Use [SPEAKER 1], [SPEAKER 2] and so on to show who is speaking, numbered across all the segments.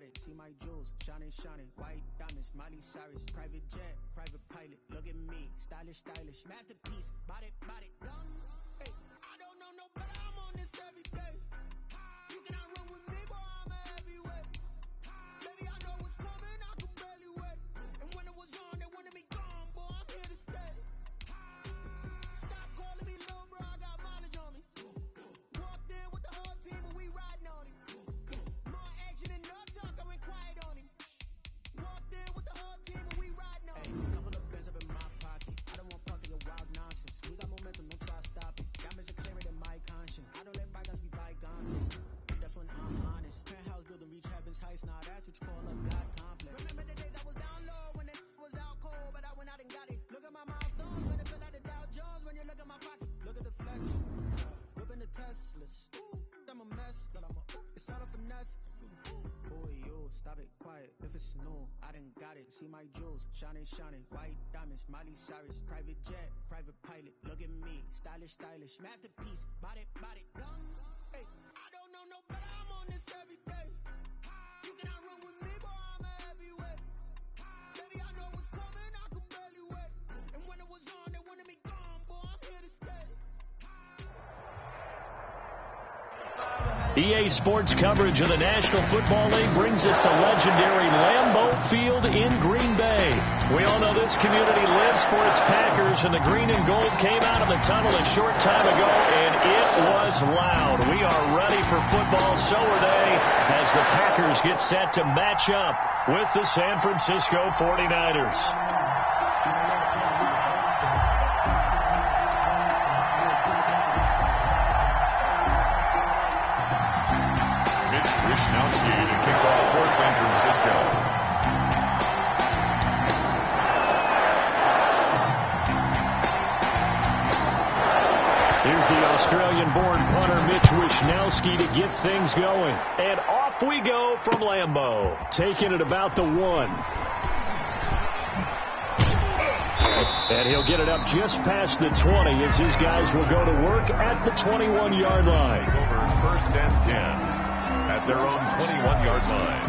[SPEAKER 1] got it. See my jewels, shining, shining. White diamonds, Miley Cyrus. Private jet, private pilot. Look at me, stylish, stylish. Masterpiece, body, body. Hey, I don't know no better. I'm on this every day. You cannot run with me, boy. I'm a heavyweight. Baby, I know what's coming. I can barely wait. And when it was on, they wanted me gone, boy. I'm here to stay. Stop calling me little bro. I got mileage on me. Walked in with the whole team, but we riding on him. More action and no talk. I went quiet on him. Walked in with the whole team, but we riding on him. Hey, couple of bands up in my pocket. I don't want pause to your wild nonsense. We got momentum, don't try to stop it. Diamonds are clearer than my conscience. I don't let bygones be bygones. That's when I'm honest. Penthouse building, reach heaven's heights. Now that's what you call a God complex. Remember the days I was down low when it was out cold, but I went out and got it. Look at my milestones when it fell out the Dow Jones. When you look at my pocket, look at the flex. Whipping the Teslas. I'm a mess, but it's all a finesse. Boy, you stop it, quiet. If it's new, I done got it. See my jewels, shining, shining. White diamonds, Miley Cyrus. Private jet, private pilot. Look at me, stylish, stylish. Masterpiece, body, body. Hey, I don't know no better. I'm on this every day. You cannot run with me, boy. I'm a heavyweight. Baby, I know what's coming. I can barely wait. And when it was on, they wanted me gone, boy. I'm here to stay.
[SPEAKER 2] EA Sports coverage of the National Football League brings us to legendary Lambeau Field in Green Bay. We all know this community lives for its Packers, and the green and gold came out of the tunnel a short time ago, and it was loud. We are ready for football, so are they, as the Packers get set to match up with the San Francisco 49ers. Here's the Australian-born punter Mitch Wishnowsky to get things going. And off we go from Lambeau, taking it about the 1. And he'll get it up just past the 20 as his guys will go to work at the 21-yard line.
[SPEAKER 3] Over first and 10 at their own 21-yard line.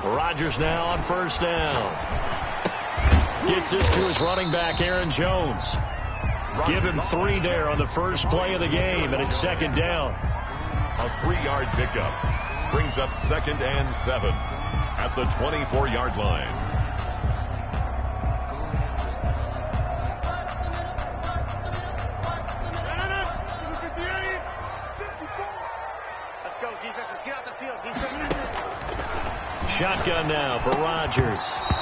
[SPEAKER 2] Rodgers now on first down. Gets this to his running back, Aaron Jones. Give him 3 there on the first play of the game, and it's second down.
[SPEAKER 3] A 3-yard pickup brings up 2nd and 7 at the 24-yard line.
[SPEAKER 4] Let's go, defense. Let's get out the field, defense.
[SPEAKER 2] shotgun now for Rodgers.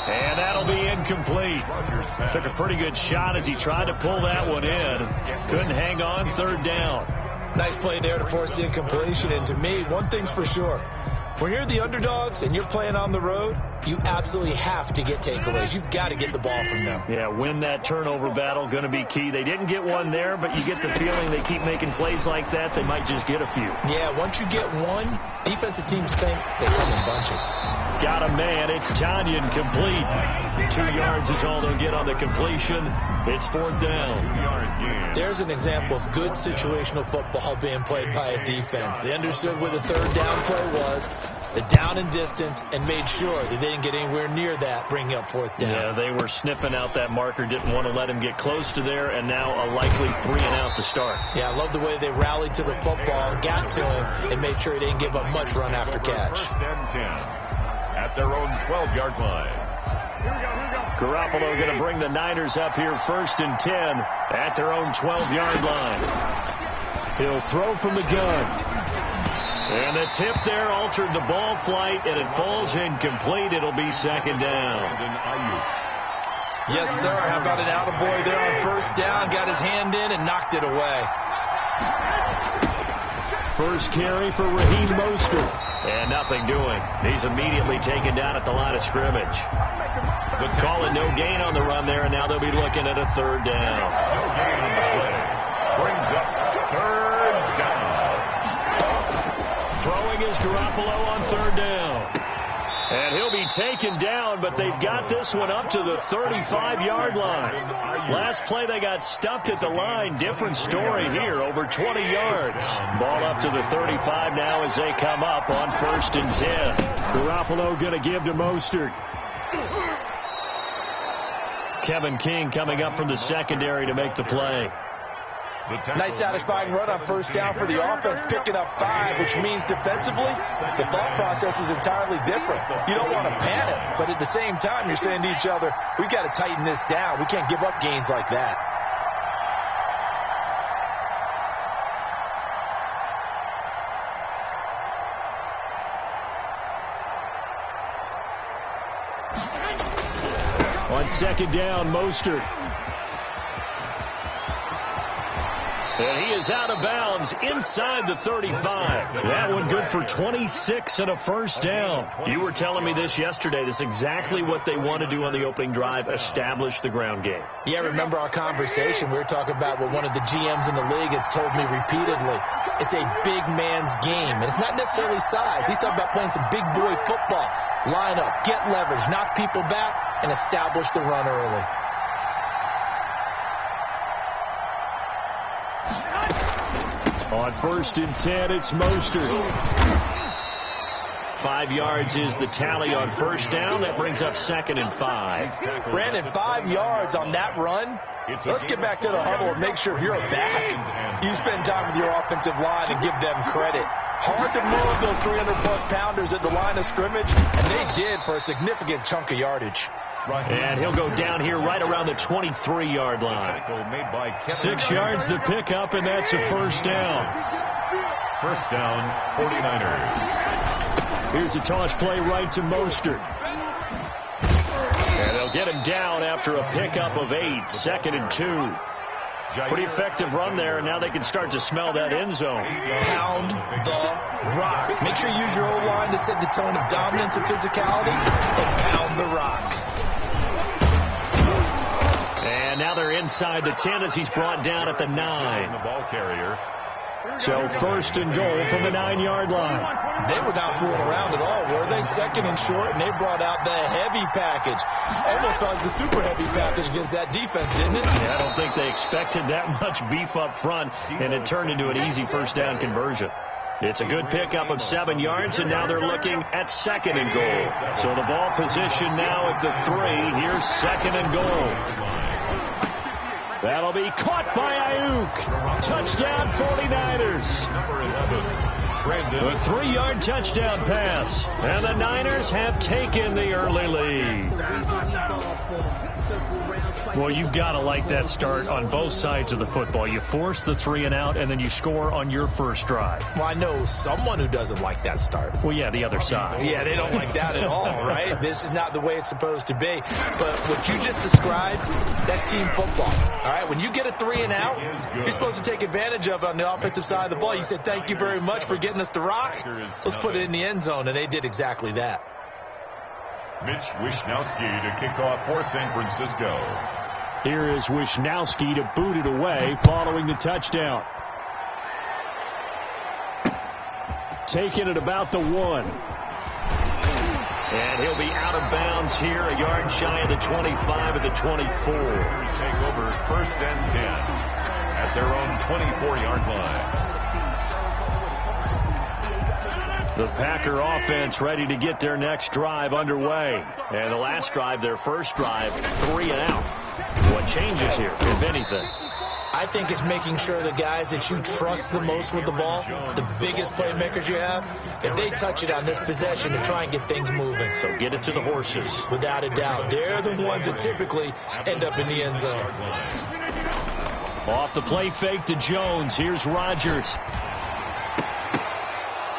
[SPEAKER 2] And that'll be incomplete. Took a pretty good shot as he tried to pull that one in. Couldn't hang on. Third down.
[SPEAKER 4] Nice play there to force the incompletion. And to me, one thing's for sure. When you're the underdogs and you're playing on the road, you absolutely have to get takeaways. You've got to get the ball from them.
[SPEAKER 2] Yeah, win that turnover battle, going to be key. They didn't get one there, but you get the feeling they keep making plays like that, they might just get a few.
[SPEAKER 4] Yeah, once you get one, defensive teams think they come in bunches.
[SPEAKER 2] Got a man. It's Tanyan complete. 2 yards is all they'll get on the completion. It's fourth down.
[SPEAKER 4] There's an example of good situational football being played by a defense. They understood where the third down play was, the down and distance, and made sure that they didn't get anywhere near that, bringing up fourth down.
[SPEAKER 2] Yeah, they were sniffing out that marker, didn't want to let him get close to there, and now a likely 3 and out to start.
[SPEAKER 4] Yeah, I love the way they rallied to the football, got to him, and made sure he didn't give up much run after catch.
[SPEAKER 3] First and 10 at their own 12-yard line.
[SPEAKER 2] Garoppolo going to bring the Niners up here first and 10 at their own 12-yard line. He'll throw from the gun. And the tip there altered the ball flight, and it falls incomplete. It'll be second down.
[SPEAKER 4] Yes, sir. How about an attaboy there on first down? Got his hand in and knocked it away.
[SPEAKER 2] First carry for Raheem Mostert. And nothing doing. He's immediately taken down at the line of scrimmage. Call it no gain on the run there, and now they'll be looking at a third down.
[SPEAKER 3] No gain on the play. Brings up third down.
[SPEAKER 2] Throwing is Garoppolo on third down. And he'll be taken down, but they've got this one up to the 35-yard line. Last play they got stuffed at the line. Different story here, over 20 yards. Ball up to the 35 now as they come up on first and 10. Garoppolo going to give to Mostert. Kevin King coming up from the secondary to make the play.
[SPEAKER 4] Nice satisfying run on first down for the offense, picking up 5, which means defensively, the thought process is entirely different. You don't want to panic, but at the same time, you're saying to each other, we've got to tighten this down. We can't give up gains like that.
[SPEAKER 2] On second down, Mostert. And he is out of bounds inside the 35. That one good for 26 and a first down. You were telling me this yesterday. This is exactly what they want to do on the opening drive, establish the ground game.
[SPEAKER 4] Yeah, remember our conversation. We were talking about what one of the GMs in the league has told me repeatedly. It's a big man's game, and it's not necessarily size. He's talking about playing some big boy football. Line up, get leverage, knock people back, and establish the run early.
[SPEAKER 2] On first and 10, it's Mostert. 5 yards is the tally on first down. That brings up second and 5.
[SPEAKER 4] Brandon, 5 yards on that run. Let's get back to the huddle and make sure if you're a back, you spend time with your offensive line and give them credit. Hard to move those 300-plus pounders at the line of scrimmage, and they did for a significant chunk of yardage.
[SPEAKER 2] And he'll go down here right around the 23-yard line. 6 yards the pickup, and that's a first down.
[SPEAKER 3] First down, 49ers.
[SPEAKER 2] Here's a toss play right to Mostert. And they'll get him down after a pickup of 8, second and 2. Pretty effective run there, and now they can start to smell that end zone.
[SPEAKER 4] Pound the rock. Make sure you use your O-line to set the tone of dominance and physicality, and pound the rock.
[SPEAKER 2] And now they're inside the 10 as he's brought down at the 9.
[SPEAKER 3] The ball carrier.
[SPEAKER 2] So first and goal from the 9-yard line.
[SPEAKER 4] They were not fooling around at all, were they? Second and short, and they brought out the heavy package. Almost like the super heavy package against that defense, didn't it?
[SPEAKER 2] Yeah, I don't think they expected that much beef up front, and it turned into an easy first down conversion. It's a good pickup of 7 yards, and now they're looking at second and goal. So the ball position now at the 3. Here's second and goal. That'll be caught by Ayuk. Touchdown 49ers.
[SPEAKER 3] Number 11.
[SPEAKER 2] A 3-yard touchdown pass. And the Niners have taken the early lead. Well, you've got to like that start on both sides of the football. You force the 3 and out, and then you score on your first drive.
[SPEAKER 4] Well, I know someone who doesn't like that start.
[SPEAKER 2] Well, yeah, the other side.
[SPEAKER 4] Yeah, they don't like that at all, right? This is not the way it's supposed to be. But what you just described, that's team football. All right, when you get a 3 and out, you're supposed to take advantage of it on the offensive side of the ball. You said, thank you very much for getting us the rock. Let's put it in the end zone, and they did exactly that.
[SPEAKER 3] Mitch Wishnowski to kick off for San Francisco.
[SPEAKER 2] Here is Wishnowski to boot it away following the touchdown. Taking it about the 1. And he'll be out of bounds here, a yard shy of the 25 at the 24.
[SPEAKER 3] Take over 1st and 10 at their own 24-yard line.
[SPEAKER 2] The Packer offense ready to get their next drive underway. And the last drive, their first drive, 3 and out. What changes here, if anything?
[SPEAKER 4] I think it's making sure the guys that you trust the most with the ball, the biggest playmakers you have, if they touch it on this possession to try and get things moving.
[SPEAKER 2] So get it to the horses.
[SPEAKER 4] Without a doubt. They're the ones that typically end up in the end zone.
[SPEAKER 2] Off the play fake to Jones. Here's Rodgers.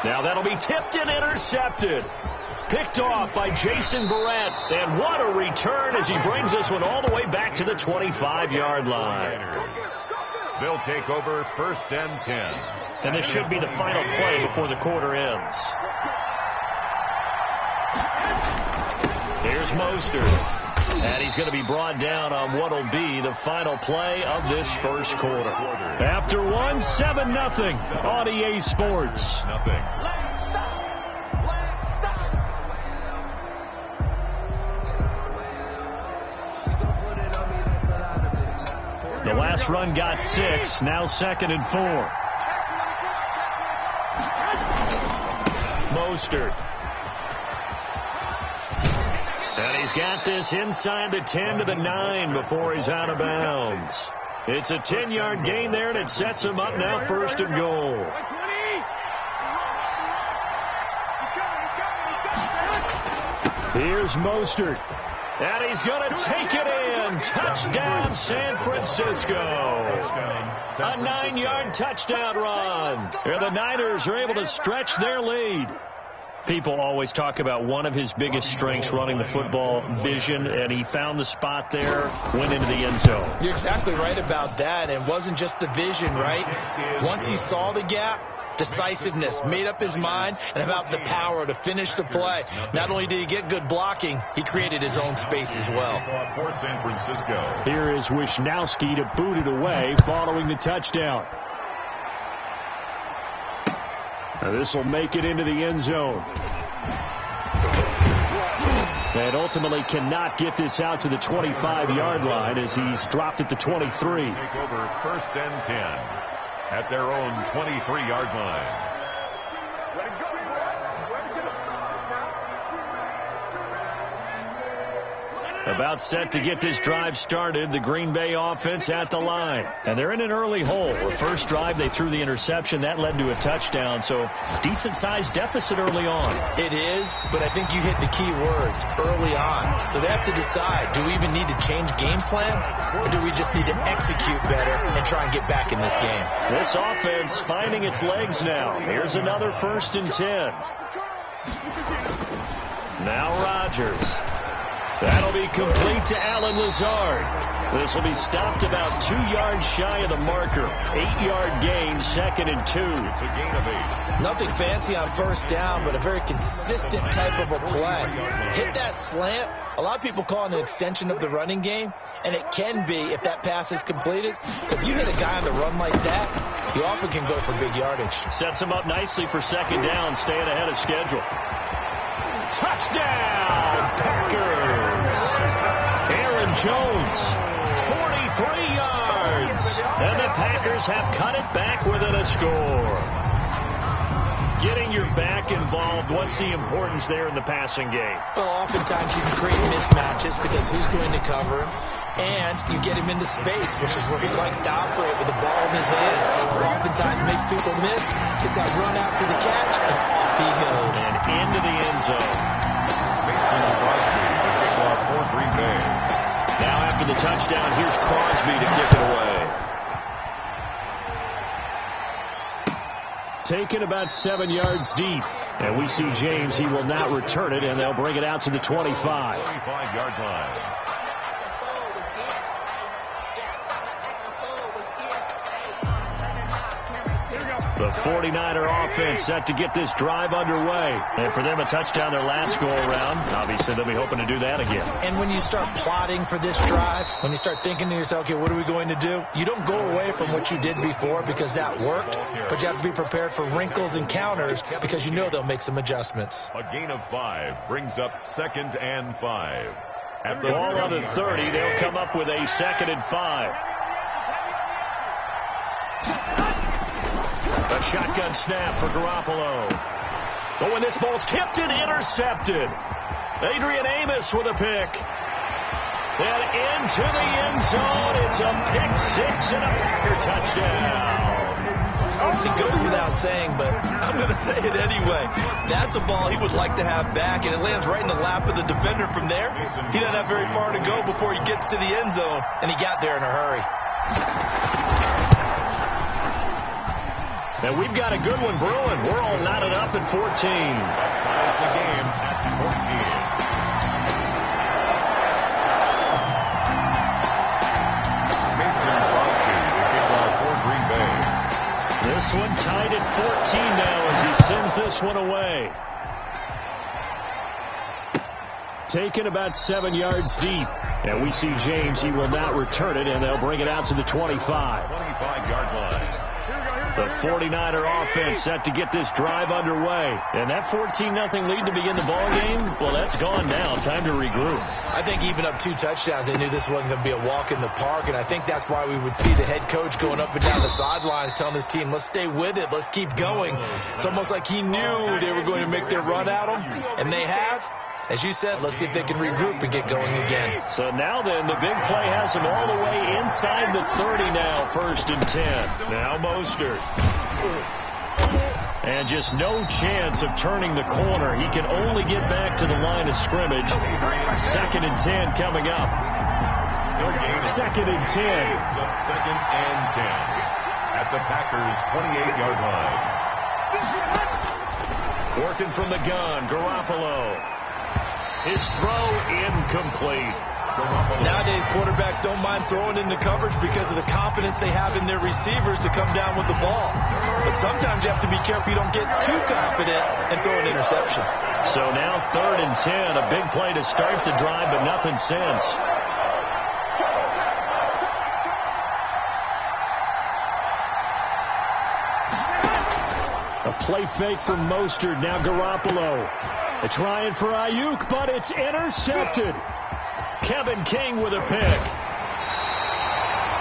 [SPEAKER 2] Now that'll be tipped and intercepted. Picked off by Jason Barrett. And what a return as he brings this one all the way back to the 25-yard line.
[SPEAKER 3] They'll take over 1st and 10.
[SPEAKER 2] And this should be the final play before the quarter ends. Here's Mostert. And he's going to be brought down on what will be the final play of this first quarter. After 1, 7-0 on EA Sports. The last run got 6. Now 2nd and 4. Mostert. And he's got this inside the 10 to the 9 before he's out of bounds. It's a 10-yard gain there, and it sets him up now 1st and goal. Here's Mostert. And he's going to take it in. Touchdown, San Francisco. A 9-yard touchdown run. And the Niners are able to stretch their lead. People always talk about one of his biggest strengths running the football, vision, and he found the spot there, went into the end zone.
[SPEAKER 4] You're exactly right about that. And it wasn't just the vision, right? Once he saw the gap, decisiveness, made up his mind, and about the power to finish the play. Not only did he get good blocking, he created his own space as well.
[SPEAKER 3] For San Francisco.
[SPEAKER 2] Here is Wishnowski to boot it away following the touchdown. Now this will make it into the end zone. And ultimately cannot get this out to the 25-yard line as he's dropped at the 23.
[SPEAKER 3] Take over 1st and 10 at their own 23-yard line.
[SPEAKER 2] About set to get this drive started, the Green Bay offense at the line. And they're in an early hole. The first drive, they threw the interception. That led to a touchdown, so decent-sized deficit early on.
[SPEAKER 4] It is, but I think you hit the key words, early on. So they have to decide, do we even need to change game plan, or do we just need to execute better and try and get back in this game?
[SPEAKER 2] This offense finding its legs now. Here's another 1st and 10. Now Rodgers. That'll be complete to Allen Lazard. This will be stopped about 2 yards shy of the marker. 8-yard gain, 2nd and 2.
[SPEAKER 3] It's a gain of 8.
[SPEAKER 4] Nothing fancy on first down, but a very consistent type of a play. Hit that slant. A lot of people call it an extension of the running game, and it can be if that pass is completed. Because you hit a guy on the run like that, he often can go for big yardage.
[SPEAKER 2] Sets him up nicely for 2nd down, staying ahead of schedule. Touchdown, Packers! Aaron Jones, 43 yards. And the Packers have cut it back within a score. Getting your back involved, what's the importance there in the passing game?
[SPEAKER 4] Well, oftentimes you can create mismatches because who's going to cover him? And you get him into space, which is where he likes to operate with the ball in his hands. But oftentimes makes people miss, gets that run out to the catch, and off he goes.
[SPEAKER 2] And into the end zone.
[SPEAKER 3] Mason Crosby, the kickoff for Green Bay.
[SPEAKER 2] Now after the touchdown Taken about 7 yards deep. And we see James. He will not return it, and they'll bring it out to the 25.
[SPEAKER 3] 25-yard line.
[SPEAKER 2] The 49er offense set to get this drive underway. And for them, a touchdown their last go-around. Obviously, they'll be hoping to do that again.
[SPEAKER 4] And when you start plotting for this drive, when you start thinking to yourself, okay, what are we going to do? You don't go away from what you did before because that worked, but you have to be prepared for wrinkles and counters because you know they'll make some adjustments.
[SPEAKER 3] A gain of 5 brings up 2nd and 5.
[SPEAKER 2] At the ball on the 30, they'll come up with a 2nd and 5. A shotgun snap for Garoppolo. Oh, and this ball's tipped and intercepted. Adrian Amos with a pick. And into the end zone. It's a pick 6 and a Packer touchdown.
[SPEAKER 4] It goes without saying, but I'm going to say it anyway. That's a ball he would like to have back, and it lands right in the lap of the defender from there. He doesn't have very far to go before he gets to the end zone, and he got there in a hurry.
[SPEAKER 2] And we've got a good one brewing. We're all knotted up at 14.
[SPEAKER 3] Ties the game at 14.
[SPEAKER 2] This one tied at 14 now as he sends this one away. Taken about 7 yards deep. And we see James. He will not return it, and they'll bring it out to the 25.
[SPEAKER 3] 25-yard line.
[SPEAKER 2] The 49er offense set to get this drive underway. And that 14-0 lead to begin the ball game, well, that's gone now. Time to regroup.
[SPEAKER 4] I think even up 2 touchdowns, they knew this wasn't going to be a walk in the park, and I think that's why we would see the head coach going up and down the sidelines telling his team, let's stay with it, let's keep going. It's almost like he knew they were going to make their run at him, and they have. As you said, let's see if they can regroup and get going again.
[SPEAKER 2] So now then, the big play has him all the way inside the 30 now, 1st and 10. Now Mostert. And just no chance of turning the corner. He can only get back to the line of scrimmage. 2nd and 10 coming up. 2nd and 10.
[SPEAKER 3] 2nd and 10 at the Packers' 28-yard line.
[SPEAKER 2] Working from the gun, Garoppolo. His throw incomplete.
[SPEAKER 4] Nowadays, quarterbacks don't mind throwing into coverage because of the confidence they have in their receivers to come down with the ball. But sometimes you have to be careful you don't get too confident and throw an interception.
[SPEAKER 2] So now 3rd and 10, a big play to start the drive, but nothing since. A play fake from Mostert. Now Garoppolo. They're trying for Ayuk, but it's intercepted. Kevin King with a pick.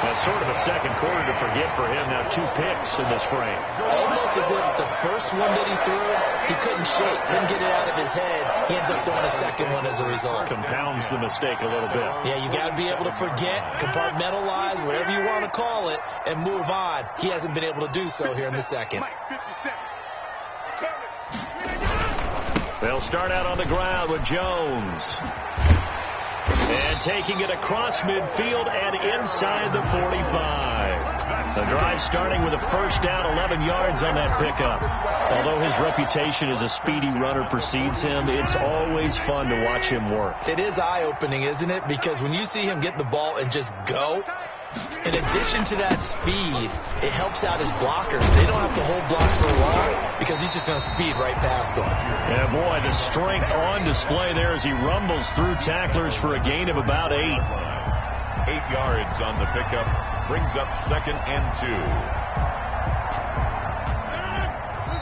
[SPEAKER 2] That's sort of a second quarter to forget for him. Now 2 picks in this frame.
[SPEAKER 4] Almost as if the first one that he threw, he couldn't shake, couldn't get it out of his head. He ends up throwing a second one as a result.
[SPEAKER 2] Compounds the mistake a little bit.
[SPEAKER 4] Yeah, you got to be able to forget, compartmentalize, whatever you want to call it, and move on. He hasn't been able to do so here in the second.
[SPEAKER 2] They'll start out on the ground with Jones. And taking it across midfield and inside the 45. The drive starting with a 1st down, 11 yards on that pickup. Although his reputation as a speedy runner precedes him, it's always fun to watch him work.
[SPEAKER 4] It is eye-opening, isn't it? Because when you see him get the ball and just go, in addition to that speed, it helps out his blockers. They don't have to hold blocks for long because he's just going to speed right past them.
[SPEAKER 2] Yeah, boy, the strength on display there as he rumbles through tacklers for a gain of about 8.
[SPEAKER 3] 8 yards on the pickup. Brings up 2nd and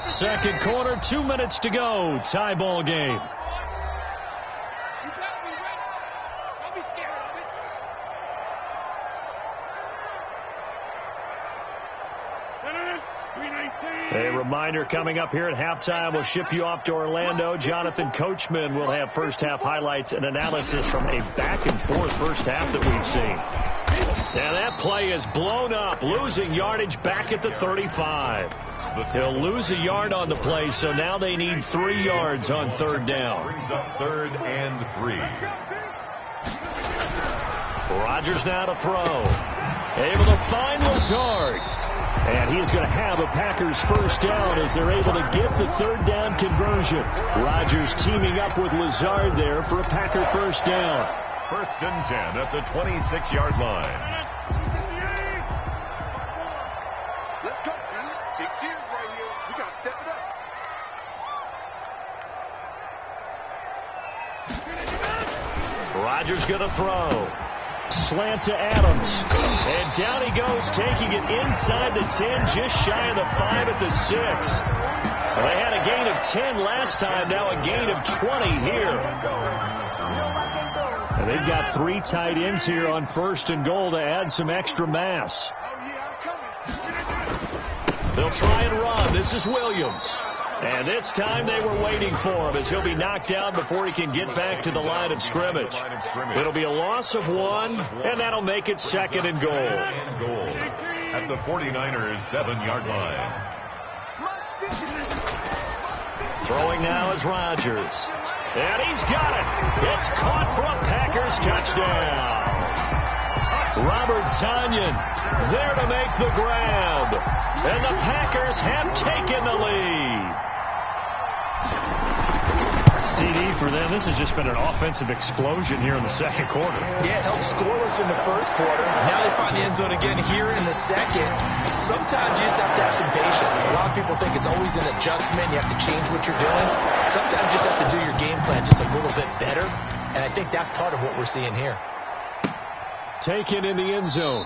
[SPEAKER 3] 2.
[SPEAKER 2] Second quarter, 2 minutes to go. Tie ball game. A reminder coming up here at halftime. We'll ship you off to Orlando. Jonathan Coachman will have first-half highlights and analysis from a back-and-forth first half that we've seen. Now that play is blown up, losing yardage back at the 35. He'll lose a yard on the play, so now they need 3 yards on 3rd down.
[SPEAKER 3] Brings up 3rd and 3.
[SPEAKER 2] Rodgers now to throw. Able to find Lazard. And he is going to have a Packers first down as they're able to get the third down conversion. Rodgers teaming up with Lazard there for a Packer first down.
[SPEAKER 3] 1st and 10 at the 26-yard line.
[SPEAKER 5] Let's go, team. Big series right here. We got to step it up.
[SPEAKER 2] Rodgers going to throw. Slant to Adams. And down he goes, taking it inside the 10, just shy of the 5 at the 6. Well, they had a gain of 10 last time, now a gain of 20 here. And they've got 3 tight ends here on 1st and goal to add some extra mass. They'll try and run. This is Williams. And this time they were waiting for him as he'll be knocked down before he can get back to the line of scrimmage. It'll be a loss of 1, and that'll make it 2nd and goal.
[SPEAKER 3] At the 49ers' 7-yard line.
[SPEAKER 2] Throwing now is Rodgers. And he's got it. It's caught for a Packers touchdown. Robert Tonyan there to make the grab. And the Packers have taken the lead. CD for them. This has just been an offensive explosion here in the 2nd quarter.
[SPEAKER 4] Yeah, it helped scoreless in the 1st quarter. Now they find the end zone again here in the 2nd. Sometimes you just have to have some patience. A lot of people think it's always an adjustment. You have to change what you're doing. Sometimes you just have to do your game plan just a little bit better. And I think that's part of what we're seeing here.
[SPEAKER 2] Taken in the end zone.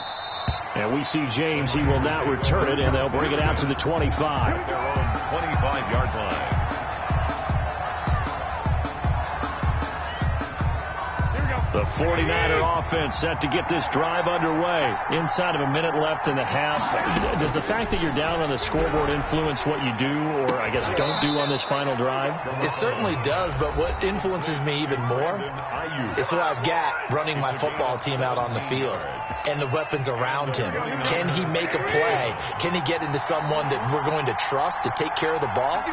[SPEAKER 2] And we see James. He will not return it, and they'll bring it out to the 25.
[SPEAKER 3] Their own 25-yard line.
[SPEAKER 2] The 49er offense set to get this drive underway. Inside of a minute left in the half. Does the fact that you're down on the scoreboard influence what you do, or I guess don't do on this final drive?
[SPEAKER 4] It certainly does, but what influences me even more is who I've got running my football team out on the field and the weapons around him. Can he make a play? Can he get into someone that we're going to trust to take care of the ball?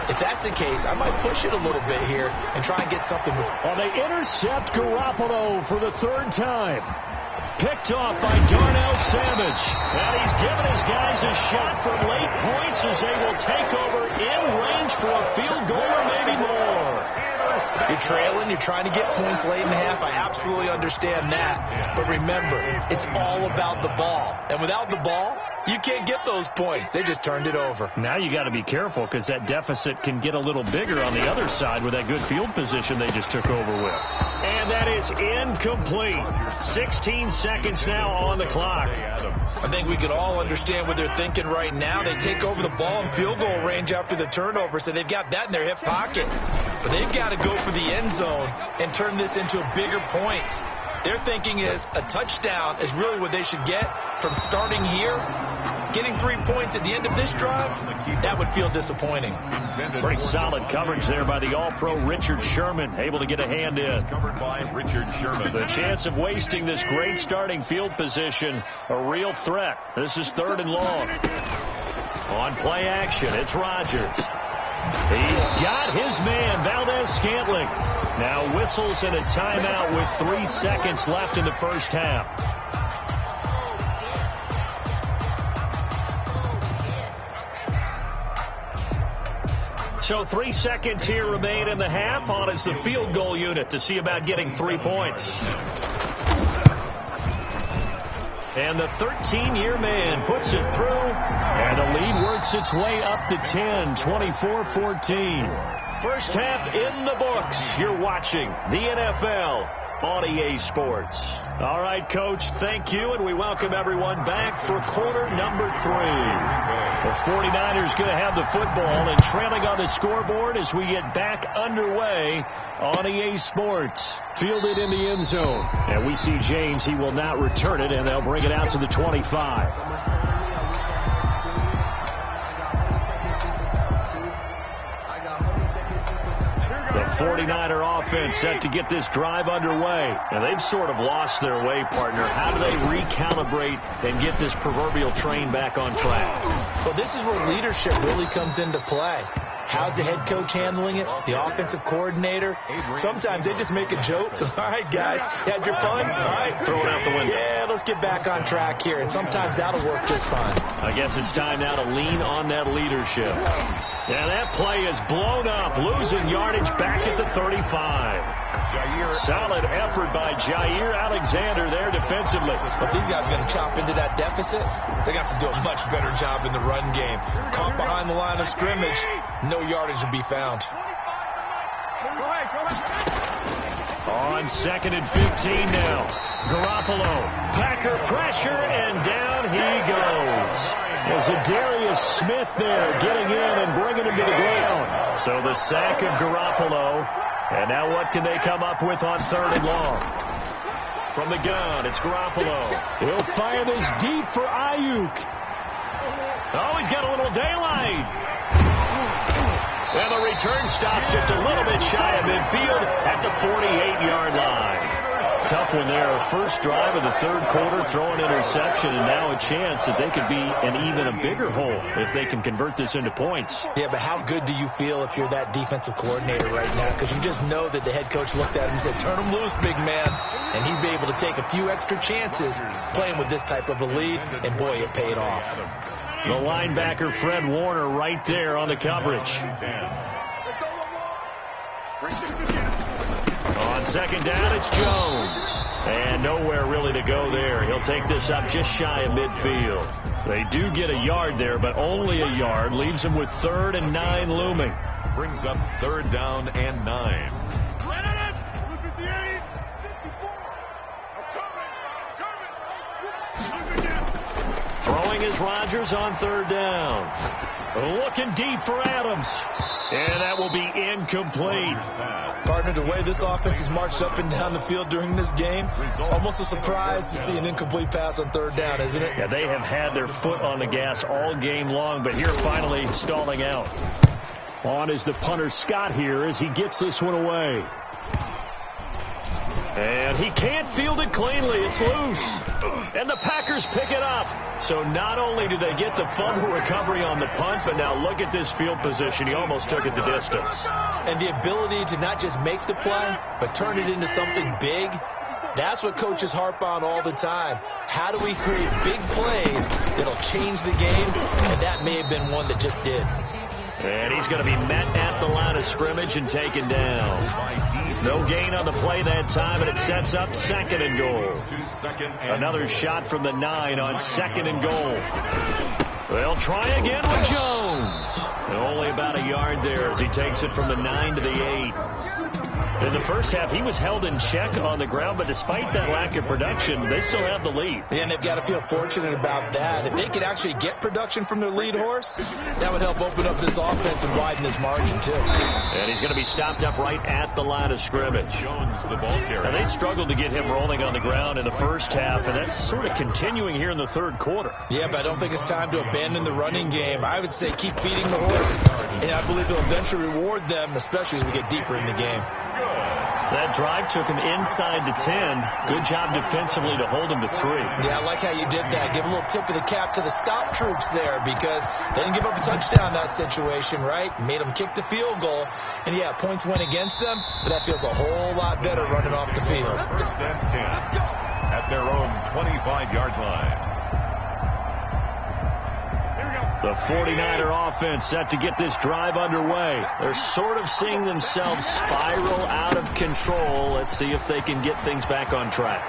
[SPEAKER 4] If that's the case, I might push it a little bit here and try and get something.
[SPEAKER 2] Well, they intercept Garoppolo for the 3rd time. Picked off by Darnell Savage. And he's given his guys a shot for late points as they will take over in range for a field goal or maybe more.
[SPEAKER 4] You're trailing. You're trying to get points late in the half. I absolutely understand that. But remember, it's all about the ball. And without the ball, you can't get those points. They just turned it over.
[SPEAKER 2] Now you got to be careful because that deficit can get a little bigger on the other side with that good field position they just took over with. And that is incomplete. 16 seconds now on the clock.
[SPEAKER 4] I think we can all understand what they're thinking right now. They take over the ball in field goal range after the turnover, so they've got that in their hip pocket. But they've got to go for the end zone and turn this into a bigger point. Their thinking is a touchdown is really what they should get from starting here. Getting 3 points at the end of this drive, that would feel disappointing.
[SPEAKER 2] Pretty solid coverage there by the All-Pro Richard Sherman, able to get a hand in.
[SPEAKER 3] Covered by Richard Sherman.
[SPEAKER 2] The chance of wasting this great starting field position, a real threat. This is 3rd and long. On play action, it's Rodgers. He's got his man, Valdez-Scantling. Now whistles and a timeout with 3 seconds left in the 1st half. So 3 seconds here remain in the half. On is the field goal unit to see about getting 3 points. And the 13-year man puts it through, and the lead works its way up to 10, 24-14. First half in the books. You're watching the NFL on EA Sports. All right, Coach, thank you, and we welcome everyone back for quarter number 3. The 49ers going to have the football and trailing on the scoreboard as we get back underway on EA Sports. Fielded in the end zone. And we see James. He will not return it, and they'll bring it out to the 25. The 49er offense set to get this drive underway. And they've sort of lost their way, partner. How do they recalibrate and get this proverbial train back on track?
[SPEAKER 4] Well, this is where leadership really comes into play. How's the head coach handling it? The offensive coordinator? Sometimes they just make a joke. All right, guys, you had your fun? All right,
[SPEAKER 2] throw it out the window.
[SPEAKER 4] Yeah, let's get back on track here. And sometimes that'll work just fine.
[SPEAKER 2] I guess it's time now to lean on that leadership. And that play is blown up, losing yardage back at the 35. Solid effort by Jair Alexander there defensively.
[SPEAKER 4] But these guys are going to chop into that deficit. They got to do a much better job in the run game. Caught behind the line of scrimmage, no yardage to be found.
[SPEAKER 2] On 2nd and 15 now. Garoppolo, Packer pressure, and down he goes. Was Darius Smith there getting in and bringing him to the ground. So the sack of Garoppolo. And now what can they come up with on 3rd and long? From the gun, it's Garoppolo. He'll fire this deep for Ayuk. Oh, he's got a little daylight. And the return stops just a little bit shy of midfield at the 48-yard line. Tough one there. First drive of the 3rd quarter, throwing interception, and now a chance that they could be in even a bigger hole if they can convert this into points.
[SPEAKER 4] Yeah, but how good do you feel if you're that defensive coordinator right now? Because you just know that the head coach looked at him and said, turn him loose, big man. And he'd be able to take a few extra chances playing with this type of a lead, and boy, it paid off.
[SPEAKER 2] The linebacker, Fred Warner, right there on the coverage. On 2nd down, it's Jones. And nowhere really to go there. He'll take this up just shy of midfield. They do get a yard there, but only a yard. Leaves them with 3rd and 9 looming.
[SPEAKER 3] Brings up 3rd down and 9.
[SPEAKER 2] Throwing is Rodgers on 3rd down. Looking deep for Adams. And that will be incomplete.
[SPEAKER 4] Partner, the way this offense has marched up and down the field during this game, it's almost a surprise to see an incomplete pass on 3rd down, isn't it?
[SPEAKER 2] Yeah, they have had their foot on the gas all game long, but here finally stalling out. On is the punter Scott here as he gets this one away. And he can't field it cleanly. It's loose. And the Packers pick it up. So not only do they get the fumble recovery on the punt, but now look at this field position. He almost took it the distance.
[SPEAKER 4] And the ability to not just make the play, but turn it into something big, that's what coaches harp on all the time. How do we create big plays that'll change the game? And that may have been one that just did.
[SPEAKER 2] And he's going to be met at the line of scrimmage and taken down. No gain on the play that time, and it sets up 2nd and goal. Another shot from the 9 on 2nd and goal. They'll try again with Jones. And only about a yard there as he takes it from the 9 to the 8. In the first half, he was held in check on the ground, but despite that lack of production, they still have the lead.
[SPEAKER 4] Yeah, and they've got to feel fortunate about that. If they could actually get production from their lead horse, that would help open up this offense and widen this margin, too.
[SPEAKER 2] And he's going to be stopped up right at the line of scrimmage.
[SPEAKER 3] Jones, the ball carrier.
[SPEAKER 2] And they struggled to get him rolling on the ground in the first half, and that's sort of continuing here in the 3rd quarter.
[SPEAKER 4] Yeah, but I don't think it's time to abandon the running game. I would say keep feeding the horse, and I believe they'll eventually reward them, especially as we get deeper in the game.
[SPEAKER 2] That drive took him inside the 10. Good job defensively to hold him to 3.
[SPEAKER 4] Yeah, I like how you did that. Give a little tip of the cap to the stop troops there because they didn't give up a touchdown in that situation, right? Made them kick the field goal. And, yeah, points went against them, but that feels a whole lot better running off the field.
[SPEAKER 3] 1st and 10 at their own 25-yard line.
[SPEAKER 2] The 49er offense set to get this drive underway. They're sort of seeing themselves spiral out of control. Let's see if they can get things back on track.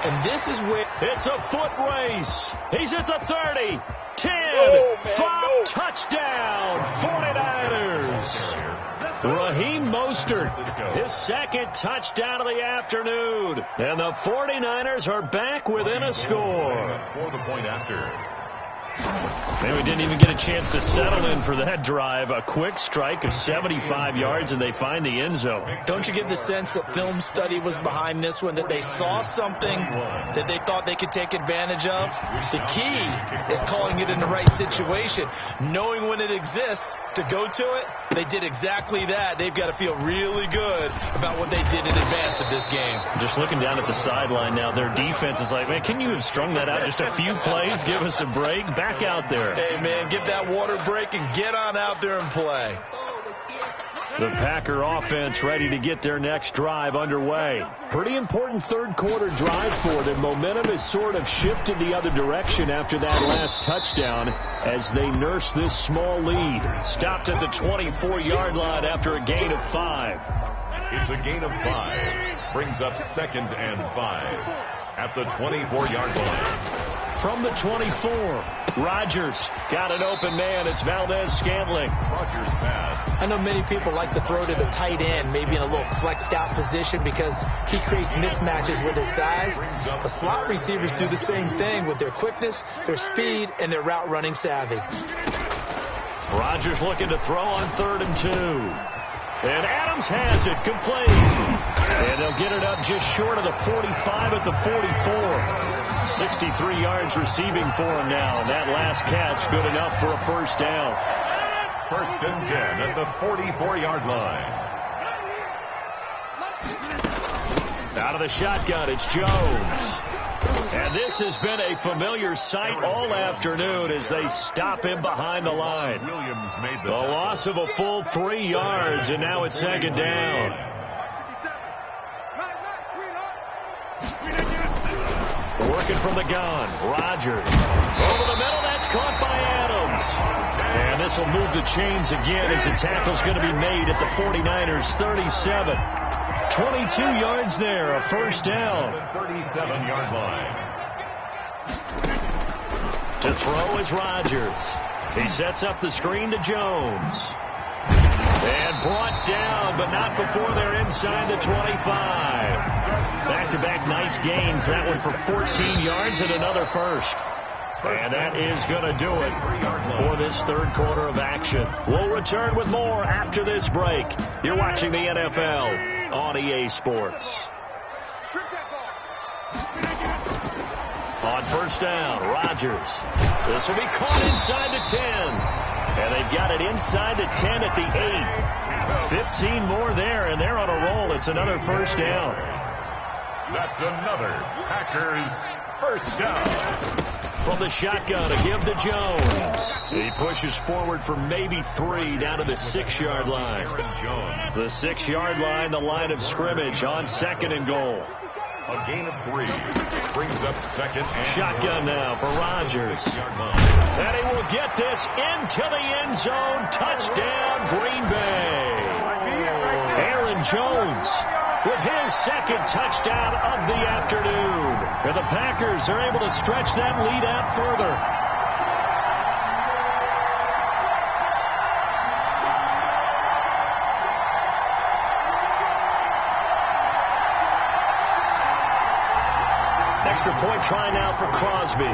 [SPEAKER 4] And this is where...
[SPEAKER 2] It's a foot race. He's at the 30, 10, 5, touchdown, 49ers. Raheem Mostert, his 2nd touchdown of the afternoon. And the 49ers are back within a score.
[SPEAKER 3] For the point after.
[SPEAKER 2] Maybe we didn't even get a chance to settle in for that drive. A quick strike of 75 yards, and they find the end zone.
[SPEAKER 4] Don't you get the sense that film study was behind this one, that they saw something that they thought they could take advantage of? The key is calling it in the right situation, knowing when it exists to go to it. They did exactly that. They've got to feel really good about what they did in advance of this game.
[SPEAKER 2] Just looking down at the sideline now, their defense is like, man, can you have strung that out just a few plays? Give us a break. Back out there.
[SPEAKER 4] Hey, man, give that water break and get on out there and play.
[SPEAKER 2] The Packer offense ready to get their next drive underway. Pretty important third quarter drive for them. Momentum has sort of shifted the other direction after that last touchdown as they nurse this small lead. Stopped at the 24-yard line after a gain of 5.
[SPEAKER 3] It's a gain of 5. Brings up 2nd and 5 at the 24-yard line.
[SPEAKER 2] From the 24, Rodgers got an open man. It's Valdez-Scantling.
[SPEAKER 3] Rodgers pass.
[SPEAKER 4] I know many people like to throw to the tight end, maybe in a little flexed out position because he creates mismatches with his size. The slot receivers do the same thing with their quickness, their speed, and their route running savvy.
[SPEAKER 2] Rodgers looking to throw on 3rd and 2. And Adams has it, complete. And they'll get it up just short of the 45 at the 44. 63 yards receiving for him now. And that last catch good enough for a first down.
[SPEAKER 3] 1st and 10 at the 44-yard line.
[SPEAKER 2] Out of the shotgun, it's Jones. And this has been a familiar sight all afternoon as they stop him behind the line.
[SPEAKER 3] Williams made
[SPEAKER 2] the loss of a full 3 yards, and now it's 2nd down. Working from the gun, Rodgers. Over the middle, that's caught by Adams. And this will move the chains again as the tackle's going to be made at the 49ers' 37. 22 yards there, a first down.
[SPEAKER 3] 37-yard line.
[SPEAKER 2] To throw is Rodgers. He sets up the screen to Jones. And brought down, but not before they're inside the 25. Back-to-back nice gains. That one for 14 yards and another first. And that is going to do it for this third quarter of action. We'll return with more after this break. You're watching the NFL on EA Sports. On first down, Rodgers. This will be caught inside the 10. And they've got it inside the 10 at the 8. 15 more there, and they're on a roll. It's another first down.
[SPEAKER 3] That's another Packers first down.
[SPEAKER 2] From the shotgun, a give to Jones. He pushes forward for maybe 3 down to the 6-yard line. The 6-yard line, the line of scrimmage on 2nd and goal.
[SPEAKER 3] A gain of 3 brings up 2nd and
[SPEAKER 2] shotgun now for Rodgers. And he will get this into the end zone. Touchdown, Green Bay. Aaron Jones with his 2nd touchdown of the afternoon. And the Packers are able to stretch that lead out further. Extra point try now for Crosby.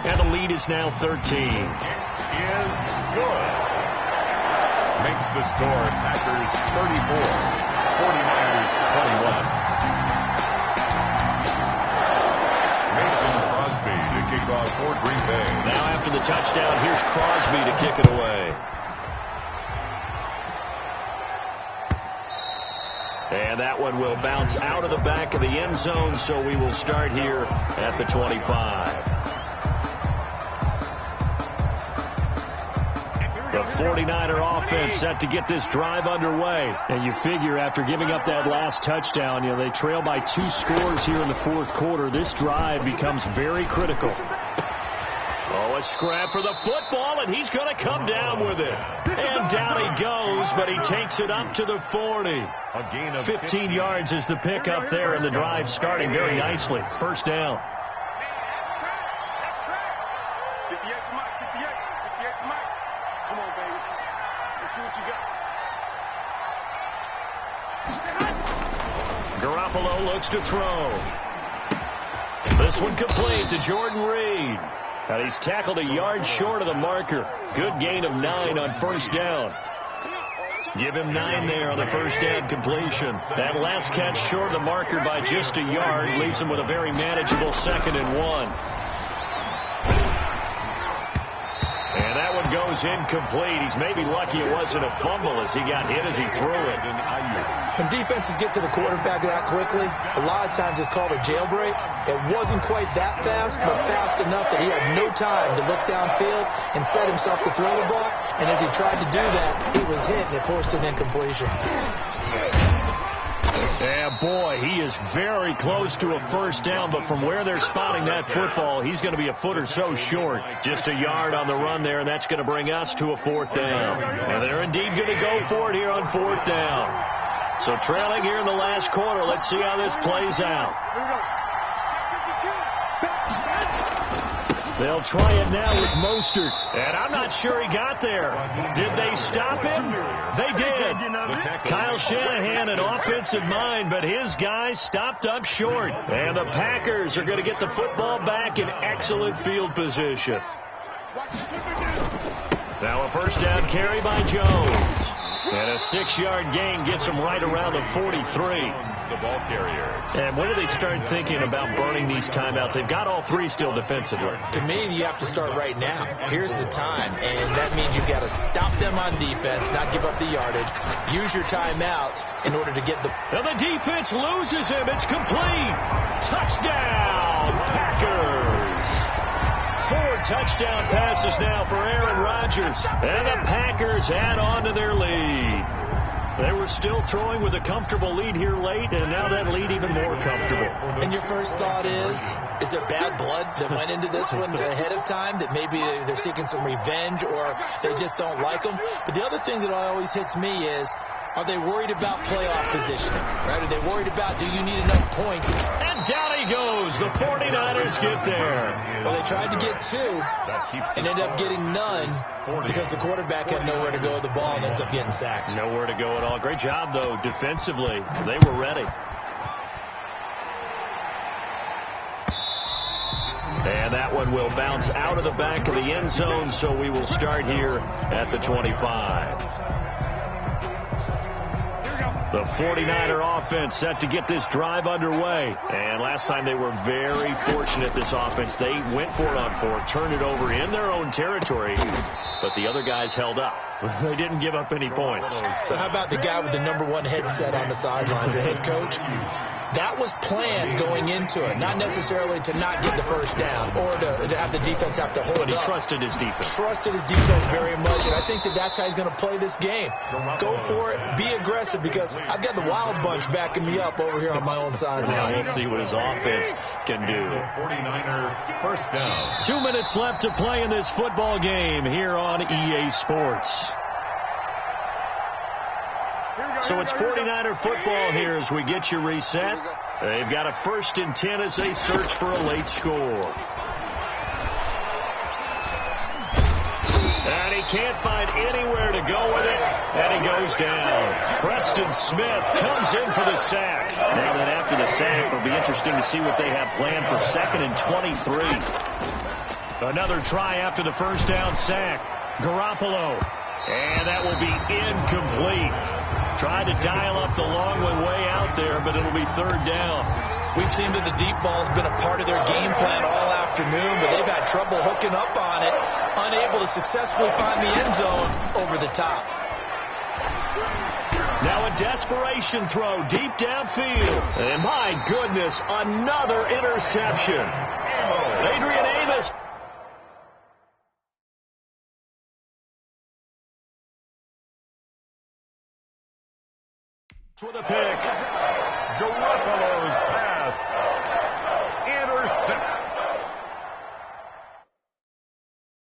[SPEAKER 2] And the lead is now 13.
[SPEAKER 3] Is good. Makes the score Packers 34, 49ers 21. Mason Crosby to kick off for Green Bay.
[SPEAKER 2] Now after the touchdown, here's Crosby to kick it away. And that one will bounce out of the back of the end zone, so we will start here at the 25. The 49er offense set to get this drive underway. And you figure after giving up that last touchdown, they trail by 2 scores here in the fourth quarter. This drive becomes very critical. Oh, a scrap for the football, and he's going to come down with it. And down he goes, but he takes it up to the 40.
[SPEAKER 3] A gain of
[SPEAKER 2] 15 yards is the pickup there, and the drive starting very nicely. First down.
[SPEAKER 5] 58 to Mike, 58 to Mike. Come on, baby. Let's see what you got.
[SPEAKER 2] Garoppolo looks to throw. This one complete to Jordan Reed. And he's tackled a yard short of the marker. Good gain of 9 on first down. Give him 9 there on the first down completion. That last catch short of the marker by just a yard leaves him with a very manageable 2nd and 1. And that one goes goes incomplete. He's maybe lucky it wasn't a fumble as he got hit as he threw it.
[SPEAKER 4] When defenses get to the quarterback that quickly, a lot of times it's called a jailbreak. It wasn't quite that fast, but fast enough that he had no time to look downfield and set himself to throw the ball. And as he tried to do that, he was hit, and it forced an incompletion.
[SPEAKER 2] Yeah, boy, he is very close to a first down, but from where they're spotting that football, he's going to be a foot or so short. Just a yard on the run there, and that's going to bring us to a fourth down. And they're indeed going to go for it here on fourth down. So trailing here in the last quarter, let's see how this plays out. They'll try it now with Mostert. And I'm not sure he got there. Did they stop him? They did. Kyle Shanahan, an offensive mind, but his guys stopped up short. And the Packers are going to get the football back in excellent field position. Now a first down carry by Jones. And a 6-yard gain gets him right around the 43.
[SPEAKER 3] The ball carrier.
[SPEAKER 2] And when do they start thinking about burning these timeouts? They've got all three still defensively.
[SPEAKER 4] To me, you have to start right now. Here's the time, and that means you've got to stop them on defense, not give up the yardage. Use your timeouts in order to get the...
[SPEAKER 2] Now the defense loses him. It's complete. Touchdown, Packers. 4 touchdown passes now for Aaron Rodgers. And the Packers add on to their lead. They were still throwing with a comfortable lead here late, and now that lead even more comfortable.
[SPEAKER 4] And your first thought is there bad blood that went into this one ahead of time, that maybe they're seeking some revenge or they just don't like them? But the other thing that always hits me is, are they worried about playoff positioning? Right? Are they worried about, do you need enough points?
[SPEAKER 2] And down he goes. The 49ers get there.
[SPEAKER 4] Well, they tried to get 2 and ended up getting none because the quarterback had nowhere to go with the ball and ends up getting sacked.
[SPEAKER 2] Nowhere to go at all. Great job, though, defensively. They were ready. And that one will bounce out of the back of the end zone, so we will start here at the 25. The 49er offense set to get this drive underway. And last time they were very fortunate, this offense. They went for it on 4, turned it over in their own territory, but the other guys held up. They didn't give up any points.
[SPEAKER 4] So how about the guy with the #1 headset on the sidelines, the head coach? That was planned going into it, not necessarily to not get the first down or to have the defense have to hold up.
[SPEAKER 2] But he trusted his defense.
[SPEAKER 4] Trusted his defense very much, and I think that's how he's going to play this game. Go for it, be aggressive, because I've got the wild bunch backing me up over here on my own sideline.
[SPEAKER 2] Now we'll see what his offense can do.
[SPEAKER 3] 49er first down.
[SPEAKER 2] 2 minutes left to play in this football game here on EA Sports. So it's 49er football here as we get you reset. They've got a 1st and 10 as they search for a late score. And he can't find anywhere to go with it, and he goes down. Preston Smith comes in for the sack. Now that after the sack, it'll be interesting to see what they have planned for 2nd and 23. Another try after the first down sack. Garoppolo. And that will be incomplete. Tried to dial up the long one way out there, but it'll be 3rd down.
[SPEAKER 4] We've seen that the deep ball has been a part of their game plan all afternoon, but they've had trouble hooking up on it, unable to successfully find the end zone over the top.
[SPEAKER 2] Now a desperation throw deep downfield. And my goodness, another interception. Adrian Amos. With a pick.
[SPEAKER 3] Garoppolo.